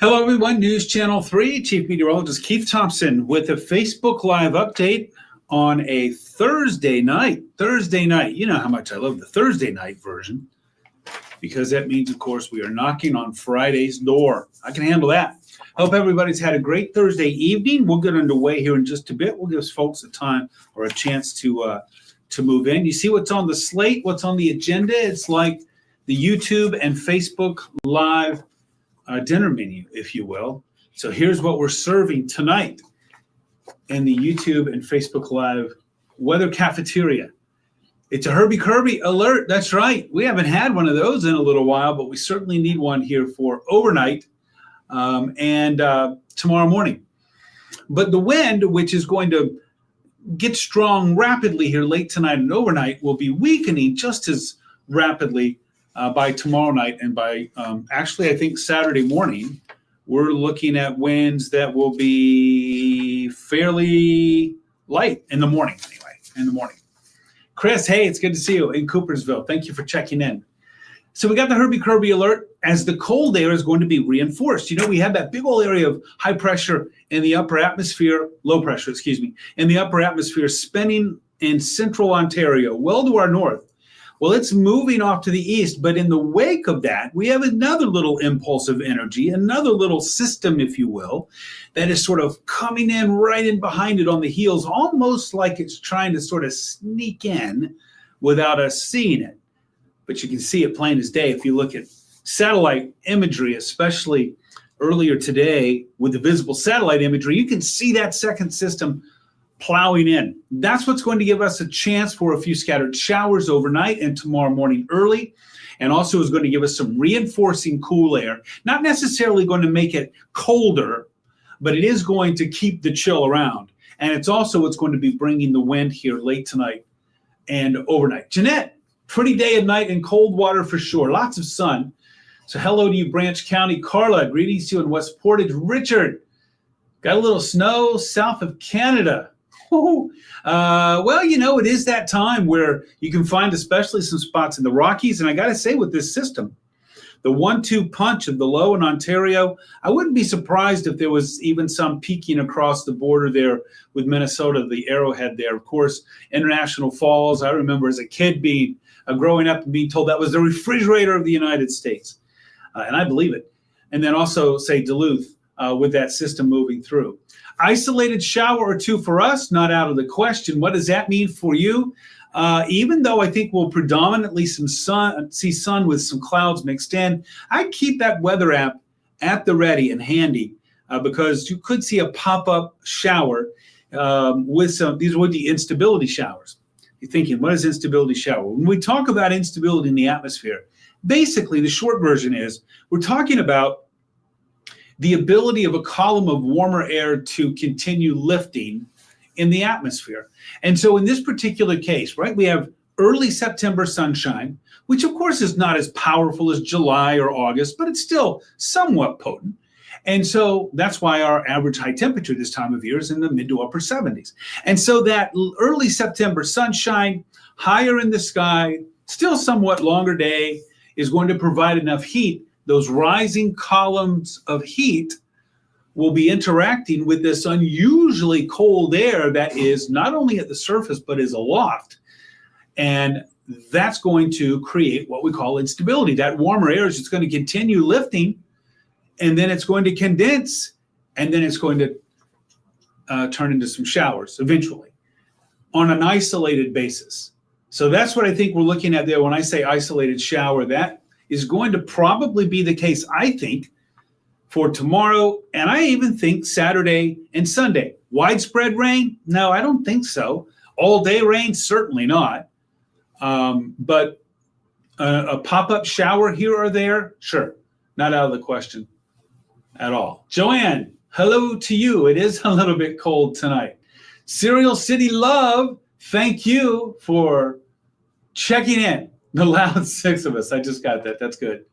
Hello, everyone. News Channel 3, Chief Meteorologist Keith Thompson with a Facebook Live update on a Thursday night. You know how much I love the Thursday night version because that means, of course, we are knocking on Friday's door. I can handle that. Hope everybody's had a great Thursday evening. We'll get underway here in just a bit. We'll give folks a time or a chance to move in. You see what's on the slate, what's on the agenda? It's like the YouTube and Facebook Live dinner menu, if you will. So here's what we're serving tonight in the YouTube and Facebook Live weather cafeteria. It's a Herbie Kirby alert. That's right. We haven't had one of those in a little while, but we certainly need one here for overnight and tomorrow morning. But the wind, which is going to get strong rapidly here late tonight and overnight, will be weakening just as rapidly by tomorrow night and by actually, I think Saturday morning. We're looking at winds that will be fairly light in the morning, Chris, hey, it's good to see you in Coopersville. Thank you for checking in. So we got the Herbie Kirby alert as the cold air is going to be reinforced. You know, we have that big old area of high pressure in the upper atmosphere, low pressure, in the upper atmosphere spinning in central Ontario, well to our north. Well, it's moving off to the east, but in the wake of that, we have another little impulse of energy, another little system, if you will, that is sort of coming in right in behind it on the heels, almost like it's trying to sort of sneak in without us seeing it. But you can see it plain as day if you look at satellite imagery, especially earlier today with the visible satellite imagery. You can see that second system plowing in. That's what's going to give us a chance for a few scattered showers overnight and tomorrow morning early, and also is going to give us some reinforcing cool air. Not necessarily going to make it colder, but it is going to keep the chill around. And it's also what's going to be bringing the wind here late tonight and overnight. Jeanette, pretty day and night in cold water for sure. Lots of sun. So hello to you, Branch County. Carla, greetings to you in West Portage. Richard, got a little snow south of Canada. Well, you know, it is that time where you can find especially some spots in the Rockies. And I got to say, with this system, the 1-2 punch of the low in Ontario, I wouldn't be surprised if there was even some peeking across the border there with Minnesota, the arrowhead there. Of course, International Falls, I remember as a kid growing up and being told that was the refrigerator of the United States. And I believe it. And then also, say, Duluth with that system moving through. Isolated shower or two for us, not out of the question. What does that mean for you? Even though I think we'll predominantly see sun with some clouds mixed in, I keep that weather app at the ready and handy because you could see a pop-up shower with these would be instability showers. You're thinking, what is instability shower? When we talk about instability in the atmosphere, basically the short version is we're talking about the ability of a column of warmer air to continue lifting in the atmosphere. And so in this particular case, right, we have early September sunshine, which of course is not as powerful as July or August, but it's still somewhat potent. And so that's why our average high temperature this time of year is in the mid to upper 70s. And so that early September sunshine, higher in the sky, still somewhat longer day, is going to provide enough heat. Those rising columns of heat will be interacting with this unusually cold air that is not only at the surface, but is aloft. And that's going to create what we call instability. That warmer air is just going to continue lifting, and then it's going to condense, and then it's going to turn into some showers eventually on an isolated basis. So that's what I think we're looking at there when I say isolated shower. That is going to probably be the case, I think, for tomorrow, and I even think Saturday and Sunday. Widespread rain? No, I don't think so. All-day rain? Certainly not. But a pop-up shower here or there? Sure. Not out of the question at all. Joanne, hello to you. It is a little bit cold tonight. Cereal City Love, thank you for checking in. The loud six of us. I just got that. That's good.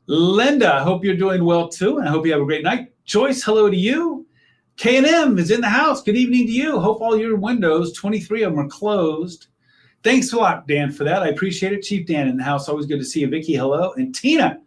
Linda, I hope you're doing well too, and I hope you have a great night. Joyce, hello to you. K&M is in the house. Good evening to you. Hope all your windows, 23 of them, are closed. Thanks a lot, Dan, for that. I appreciate it. Chief Dan in the house. Always good to see you. Vicky, hello. And Tina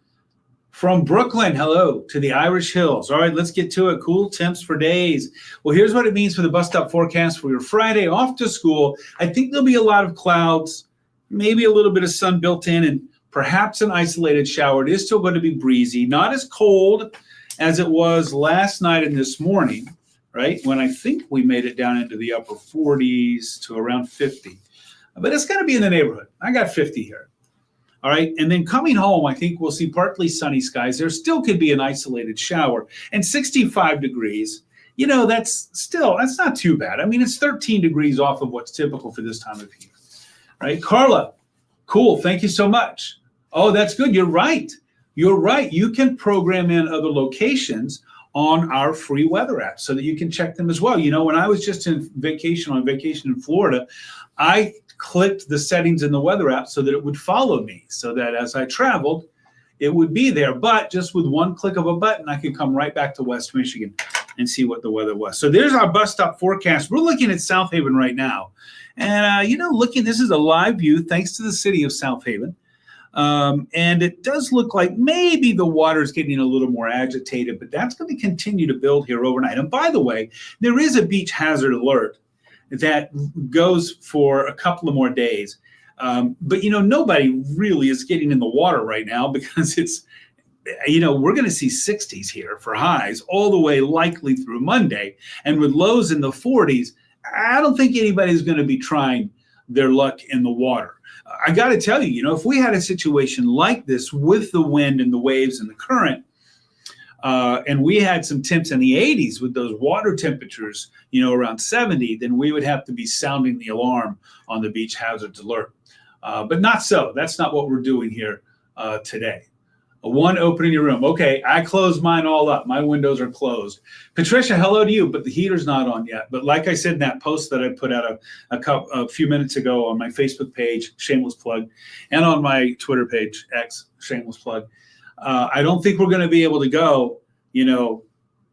From Brooklyn, hello to the Irish Hills. All right, let's get to it. Cool temps for days. Well, here's what it means for the bus stop forecast for your Friday off to school. I think there'll be a lot of clouds, maybe a little bit of sun built in, and perhaps an isolated shower. It is still going to be breezy, not as cold as it was last night and this morning, right? When I think we made it down into the upper 40s to around 50. But it's going to be in the neighborhood. I got 50 here. All right. And then coming home, I think we'll see partly sunny skies. There still could be an isolated shower and 65 degrees. You know, that's not too bad. I mean, it's 13 degrees off of what's typical for this time of year. Right. Carla, cool. Thank you so much. Oh, that's good. You're right. You're right. You can program in other locations on our free weather app so that you can check them as well. You know, when I was just on vacation in Florida, I clicked the settings in the weather app so that it would follow me, so that as I traveled, it would be there. But just with one click of a button, I could come right back to West Michigan and see what the weather was. So there's our bus stop forecast. We're looking at South Haven right now. And, this is a live view thanks to the city of South Haven. And it does look like maybe the water's getting a little more agitated, but that's going to continue to build here overnight. And by the way, there is a beach hazard alert that goes for a couple of more days. But, nobody really is getting in the water right now because it's, we're going to see 60s here for highs all the way likely through Monday. And with lows in the 40s, I don't think anybody's going to be trying their luck in the water. I got to tell you, if we had a situation like this with the wind and the waves and the current, and we had some temps in the 80s with those water temperatures, around 70, then we would have to be sounding the alarm on the beach hazards alert. But not so. That's not what we're doing here today. One, opening your room. Okay, I closed mine all up. My windows are closed. Patricia, hello to you, but the heater's not on yet. But like I said in that post that I put out a few minutes ago on my Facebook page, shameless plug, and on my Twitter page, X, shameless plug, I don't think we're going to be able to go,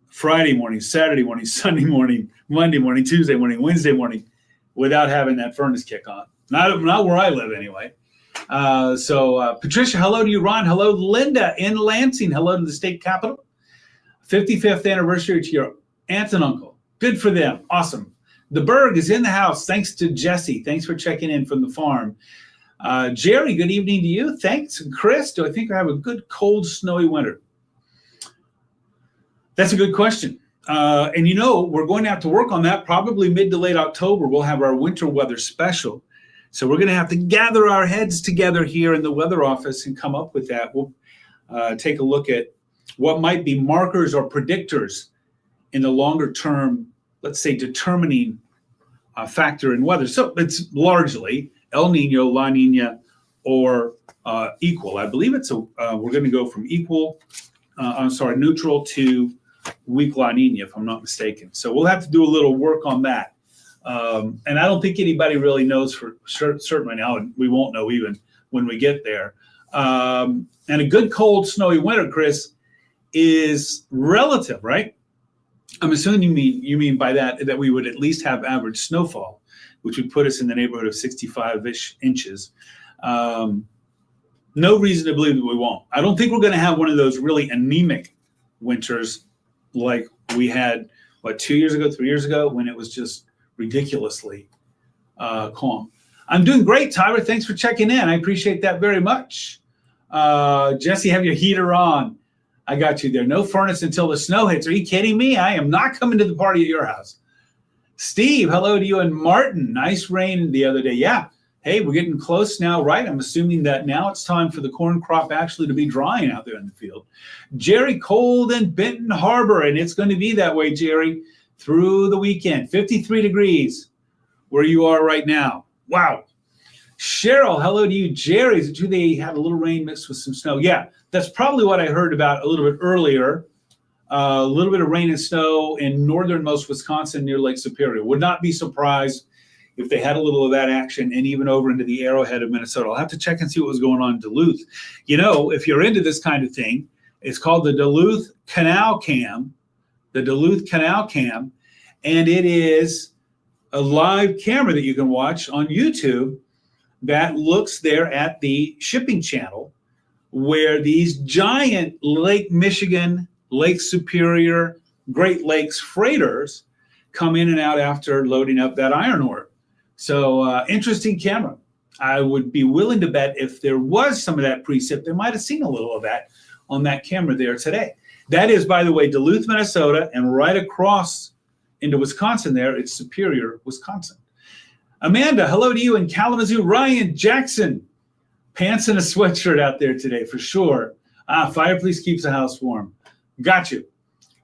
Friday morning, Saturday morning, Sunday morning, Monday morning, Tuesday morning, Wednesday morning, without having that furnace kick on. Not where I live anyway. So Patricia, hello to you. Ron, hello. Linda in Lansing, hello to the state capitol. 55th anniversary to your aunt and uncle. Good for them. Awesome. The Berg is in the house. Thanks to Jesse. Thanks for checking in from the farm. Jerry, good evening to you. Thanks. Chris, do I think I have a good, cold, snowy winter? That's a good question. And we're going to have to work on that. Probably mid to late October, we'll have our winter weather special. So we're going to have to gather our heads together here in the weather office and come up with that. We'll take a look at what might be markers or predictors in the longer term, let's say, determining factor in weather. So it's largely El Nino, La Nina, or equal. I believe we're going to go from neutral to weak La Nina, if I'm not mistaken. So we'll have to do a little work on that. And I don't think anybody really knows for certain right now, and we won't know even when we get there. And a good, cold, snowy winter, Chris, is relative, right? I'm assuming you mean by that we would at least have average snowfall, which would put us in the neighborhood of 65-ish inches. No reason to believe that we won't. I don't think we're going to have one of those really anemic winters like we had, 2 years ago, 3 years ago, when it was just ridiculously calm. I'm doing great, Tyler. Thanks for checking in. I appreciate that very much. Jesse, have your heater on. I got you there. No furnace until the snow hits. Are you kidding me? I am not coming to the party at your house. Steve, hello to you. And Martin, nice rain the other day. Yeah. Hey, we're getting close now, right? I'm assuming that now it's time for the corn crop actually to be drying out there in the field. Jerry, cold in Benton Harbor, and it's going to be that way, Jerry, through the weekend. 53 degrees where you are right now. Wow. Cheryl, hello to you. Jerry, is it true they had a little rain mixed with some snow? Yeah, that's probably what I heard about a little bit earlier. A little bit of rain and snow in northernmost Wisconsin near Lake Superior. Would not be surprised if they had a little of that action, and even over into the Arrowhead of Minnesota. I'll have to check and see what was going on in Duluth. If you're into this kind of thing, it's called the Duluth Canal Cam. The Duluth Canal Cam, and it is a live camera that you can watch on YouTube that looks there at the shipping channel where these giant Lake Michigan, Lake Superior, Great Lakes freighters come in and out after loading up that iron ore. So interesting camera. I would be willing to bet if there was some of that precip, they might have seen a little of that on that camera there today. That is, by the way, Duluth, Minnesota, and right across into Wisconsin there, it's Superior, Wisconsin. Amanda, hello to you in Kalamazoo. Ryan Jackson, pants and a sweatshirt out there today for sure. Fireplace keeps the house warm. Got you.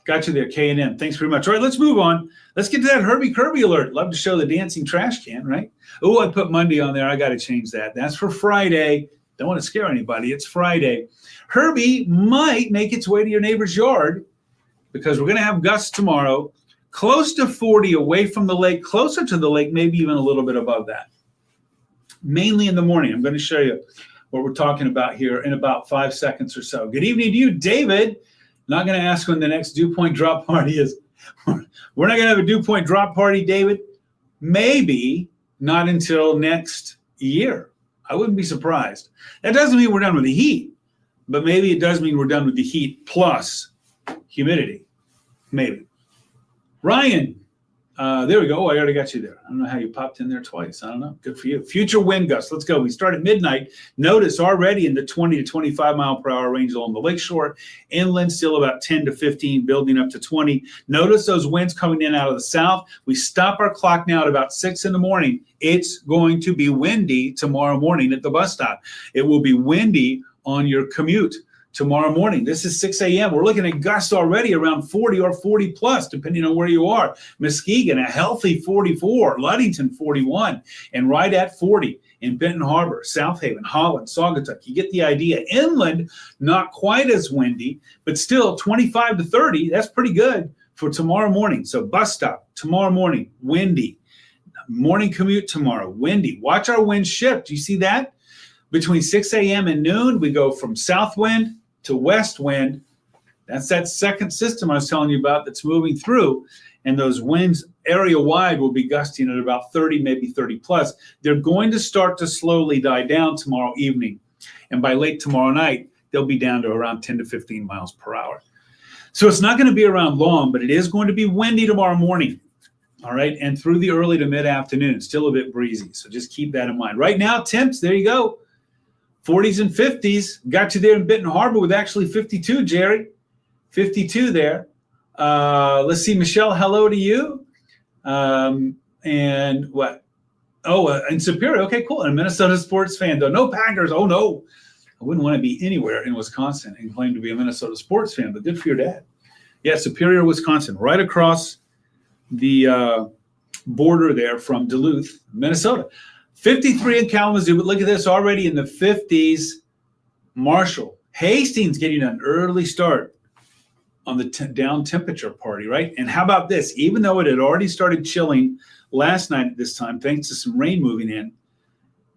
Got you there, K&M. Thanks very much. All right, let's move on. Let's get to that Herbie Kirby alert. Love to show the dancing trash can, right? Oh, I put Monday on there. I got to change that. That's for Friday. Don't want to scare anybody. It's Friday. Herbie might make its way to your neighbor's yard because we're going to have gusts tomorrow, close to 40 away from the lake, closer to the lake, maybe even a little bit above that. Mainly in the morning. I'm going to show you what we're talking about here in about 5 seconds or so. Good evening to you, David. Not going to ask when the next dew point drop party is. We're not going to have a dew point drop party, David. Maybe not until next year. I wouldn't be surprised. That doesn't mean we're done with the heat, but maybe it does mean we're done with the heat plus humidity. Maybe. Ryan, there we go. Oh, I already got you there. I don't know how you popped in there twice. I don't know. Good for you. Future wind gusts. Let's go. We start at midnight. Notice already in the 20 to 25 mile per hour range along the lakeshore. Inland still about 10 to 15, building up to 20. Notice those winds coming in out of the south. We stop our clock now at about 6 in the morning. It's going to be windy tomorrow morning at the bus stop. It will be windy on your commute tomorrow morning. This is 6 a.m. We're looking at gusts already around 40 or 40 plus, depending on where you are. Muskegon, a healthy 44, Ludington, 41, and right at 40 in Benton Harbor, South Haven, Holland, Saugatuck. You get the idea. Inland, not quite as windy, but still 25 to 30. That's pretty good for tomorrow morning. So bus stop tomorrow morning, windy. Morning commute tomorrow, windy. Watch our wind shift. Do you see that? Between 6 a.m. and noon, we go from south wind to west wind. That's that second system I was telling you about that's moving through. And those winds area wide will be gusting at about 30, maybe 30 plus. They're going to start to slowly die down tomorrow evening. And by late tomorrow night, they'll be down to around 10 to 15 miles per hour. So it's not going to be around long, but it is going to be windy tomorrow morning. All right. And through the early to mid afternoon, still a bit breezy. So just keep that in mind. Right now, temps, there you go. 40s and 50s. Got you there in Benton Harbor with actually 52, Jerry. 52 there. Let's see, Michelle, hello to you. And what? Oh, in Superior. Okay, cool. And a Minnesota sports fan, though. No Packers. Oh, no. I wouldn't want to be anywhere in Wisconsin and claim to be a Minnesota sports fan, but good for your dad. Yeah, Superior, Wisconsin, right across the border there from Duluth, Minnesota. 53 in Kalamazoo, but look at this, already in the 50s. Marshall, Hastings getting an early start on the down temperature party, right? And how about this? Even though it had already started chilling last night at this time, thanks to some rain moving in,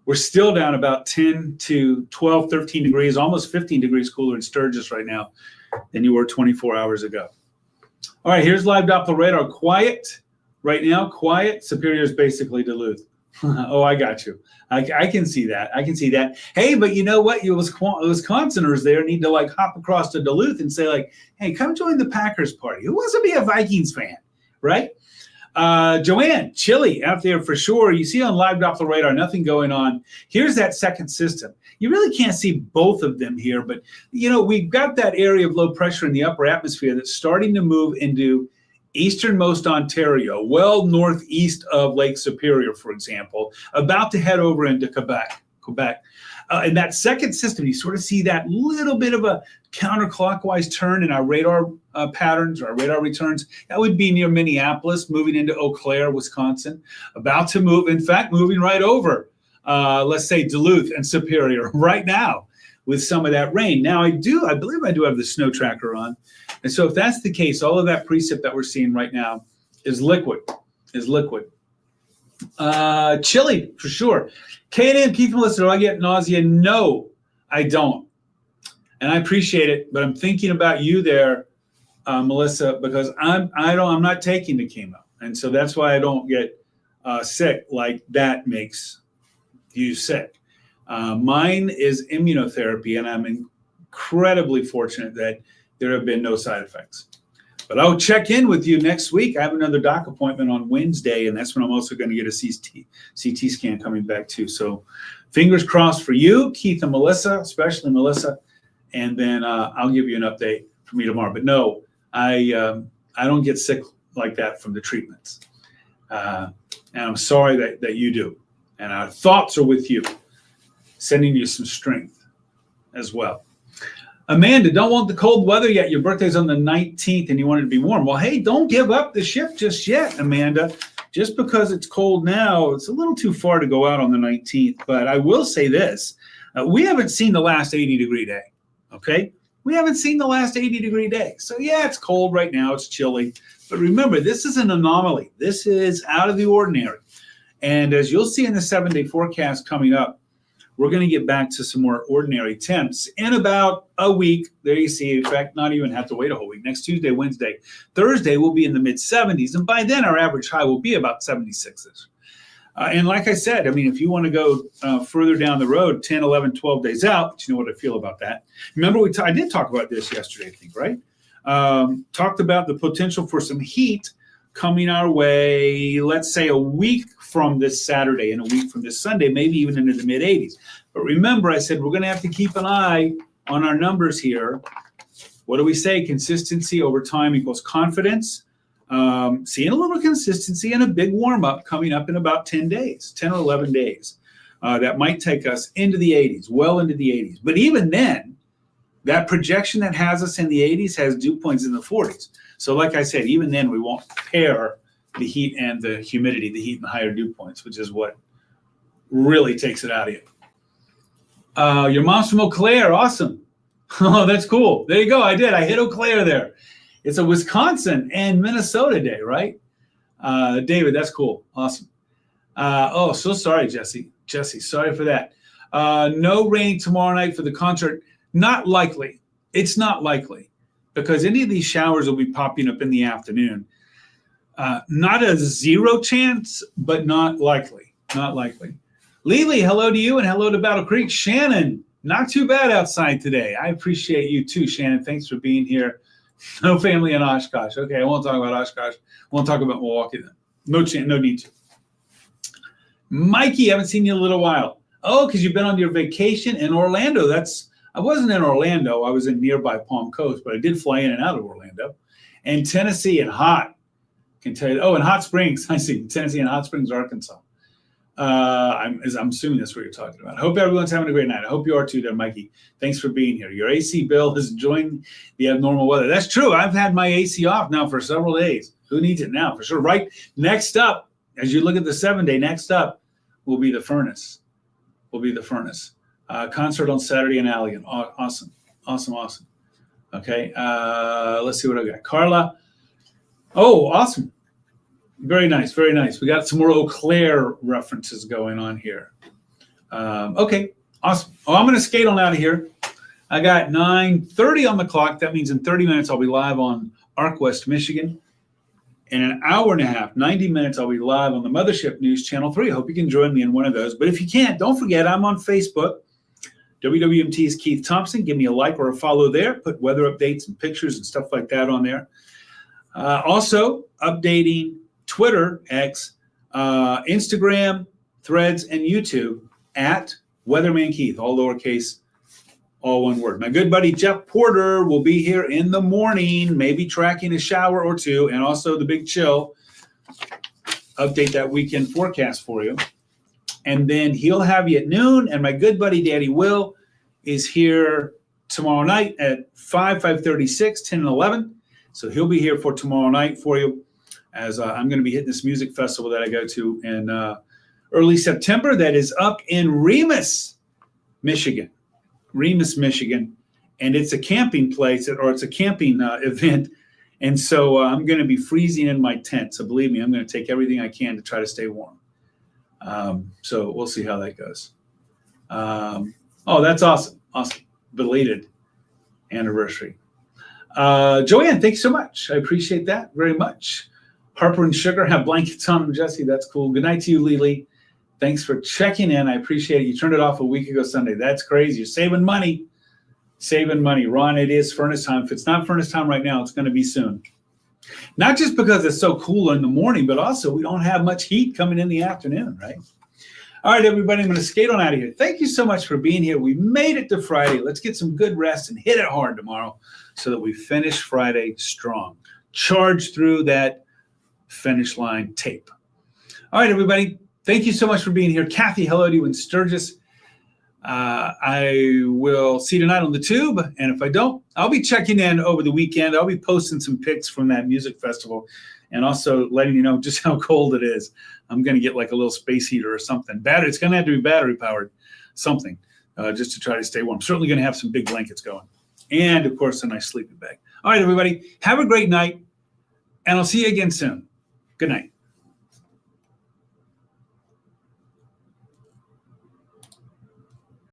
we're still down about 10 to 12, 13 degrees, almost 15 degrees cooler in Sturgis right now than you were 24 hours ago. All right, here's live Doppler radar. Quiet right now, quiet. Superior is basically Duluth. Oh, I got you. I can see that. I can see that. Hey, but you know what? You Wisconsiners there need to like hop across to Duluth and say like, hey, come join the Packers party. Who wants to be a Vikings fan, right? Joanne, chilly out there for sure. You see on live Doppler radar, nothing going on. Here's that second system. You really can't see both of them here, but you know, we've got that area of low pressure in the upper atmosphere that's starting to move into easternmost Ontario, well northeast of Lake Superior, for example, about to head over into Quebec. And that second system, you sort of see that little bit of a counterclockwise turn in our radar patterns, or our radar returns. That would be near Minneapolis, moving into Eau Claire, Wisconsin, about to move, in fact, moving right over, let's say Duluth and Superior right now with some of that rain. Now, I believe I do have the snow tracker on. And so if that's the case, all of that precip that we're seeing right now is liquid. Chilly, for sure. K&N, Keith, Melissa, do I get nausea? No, I don't. And I appreciate it, but I'm thinking about you there, Melissa, because I'm not taking the chemo. And so that's why I don't get sick like that makes you sick. Mine is immunotherapy, and I'm incredibly fortunate that there have been no side effects. But I'll check in with you next week. I have another doc appointment on Wednesday, and that's when I'm also going to get a CT scan coming back too. So fingers crossed for you, Keith and Melissa, especially Melissa. And then I'll give you an update for me tomorrow. But no, I don't get sick like that from the treatments. And I'm sorry that you do. And our thoughts are with you, sending you some strength as well. Amanda, don't want the cold weather yet. Your birthday's on the 19th and you want it to be warm. Well, hey, don't give up the ship just yet, Amanda. Just because it's cold now, it's a little too far to go out on the 19th. But I will say this. We haven't seen the last 80-degree day, okay? We haven't seen the last 80-degree day. So, yeah, it's cold right now. It's chilly. But remember, this is an anomaly. This is out of the ordinary. And as you'll see in the 7-day forecast coming up, we're going to get back to some more ordinary temps in about a week. There you see, in fact, not even have to wait a whole week. Next Tuesday, Wednesday, Thursday, we'll be in the mid-70s. And by then, our average high will be about 76s. And like I said, I mean, if you want to go further down the road, 10, 11, 12 days out, you know what I feel about that. Remember, I did talk about this yesterday, I think, right? Talked about the potential for some heat coming our way, let's say a week from this Saturday and a week from this Sunday, maybe even into the mid-80s. But remember, I said we're going to have to keep an eye on our numbers here. What do we say? Consistency over time equals confidence. Seeing a little consistency and a big warm-up coming up in about 10 days, 10 or 11 days. That might take us into the 80s, well into the 80s. But even then, that projection that has us in the 80s has dew points in the 40s. So like I said, even then we won't pair the heat and the humidity, the heat and the higher dew points, which is what really takes it out of you. Your mom's from Eau Claire. Awesome. Oh, that's cool. There you go. I did. I hit Eau Claire there. It's a Wisconsin and Minnesota day, right? David, that's cool. Awesome. Oh, so sorry, Jesse. Jesse, sorry for that. No rain tomorrow night for the concert. Not likely. It's not likely because any of these showers will be popping up in the afternoon. Not a zero chance, but not likely. Not likely. Lily, hello to you and hello to Battle Creek. Shannon, not too bad outside today. I appreciate you too, Shannon. Thanks for being here. No family in Oshkosh. Okay, I won't talk about Oshkosh. Won't talk about Milwaukee then. No chance, no need to. Mikey, haven't seen you in a little while. Oh, because you've been on your vacation in Orlando. I wasn't in Orlando. I was in nearby Palm Coast, but I did fly in and out of Orlando. And Tennessee and hot. Can tell you. Oh, and Hot Springs. I see. Tennessee and Hot Springs, Arkansas. I'm assuming that's what you're talking about. I hope everyone's having a great night. I hope you are too there, Mikey. Thanks for being here. Your AC bill has joined the abnormal weather. That's true. I've had my AC off now for several days. Who needs it now? For sure. Right next up, as you look at the 7-day, next up will be the furnace. Concert on Saturday in Allegan. Awesome. Okay. Let's see what I got. Carla. Oh, awesome. Very nice. Very nice. We got some more Eau Claire references going on here. Okay. Awesome. Oh, I'm going to skate on out of here. I got 9:30 on the clock. That means in 30 minutes, I'll be live on Arc West, Michigan. In an hour and a half, 90 minutes, I'll be live on the Mothership News Channel 3. I hope you can join me in one of those. But if you can't, don't forget, I'm on Facebook. WWMT's Keith Thompson. Give me a like or a follow there. Put weather updates and pictures and stuff like that on there. Also, updating Twitter, X, Instagram, Threads, and YouTube at Weatherman Keith, all lowercase, all one word. My good buddy Jeff Porter will be here in the morning, maybe tracking a shower or two, and also the big chill. Update that weekend forecast for you. And then he'll have you at noon, and my good buddy Daddy Will is here tomorrow night at 5:30, 6, 10, and 11. So he'll be here for tomorrow night for you, as I'm going to be hitting this music festival that I go to in early September that is up in Remus, Michigan. And it's a camping place, or it's a camping event. And so I'm going to be freezing in my tent. So believe me, I'm going to take everything I can to try to stay warm. So we'll see how that goes. Oh, that's awesome. Awesome. Belated anniversary. Joanne, thanks so much. I appreciate that very much. Harper and Sugar have blankets on them, Jesse. That's cool. Good night to you, Lily. Thanks for checking in. I appreciate it. You turned it off a week ago Sunday. That's crazy. You're saving money. Saving money. Ron, it is furnace time. If it's not furnace time right now, it's going to be soon. Not just because it's so cool in the morning, but also we don't have much heat coming in the afternoon, right? All right, everybody, I'm going to skate on out of here. Thank you so much for being here. We made it to Friday. Let's get some good rest and hit it hard tomorrow so that we finish Friday strong. Charge through that finish line tape. All right, everybody. Thank you so much for being here. Kathy, hello to you in Sturgis. I will see you tonight on the tube. And if I don't, I'll be checking in over the weekend. I'll be posting some pics from that music festival and also letting you know just how cold it is. I'm going to get like a little space heater or something. It's going to have to be battery powered, something, just to try to stay warm. Certainly going to have some big blankets going. And, of course, a nice sleeping bag. All right, everybody. Have a great night. And I'll see you again soon. Good night.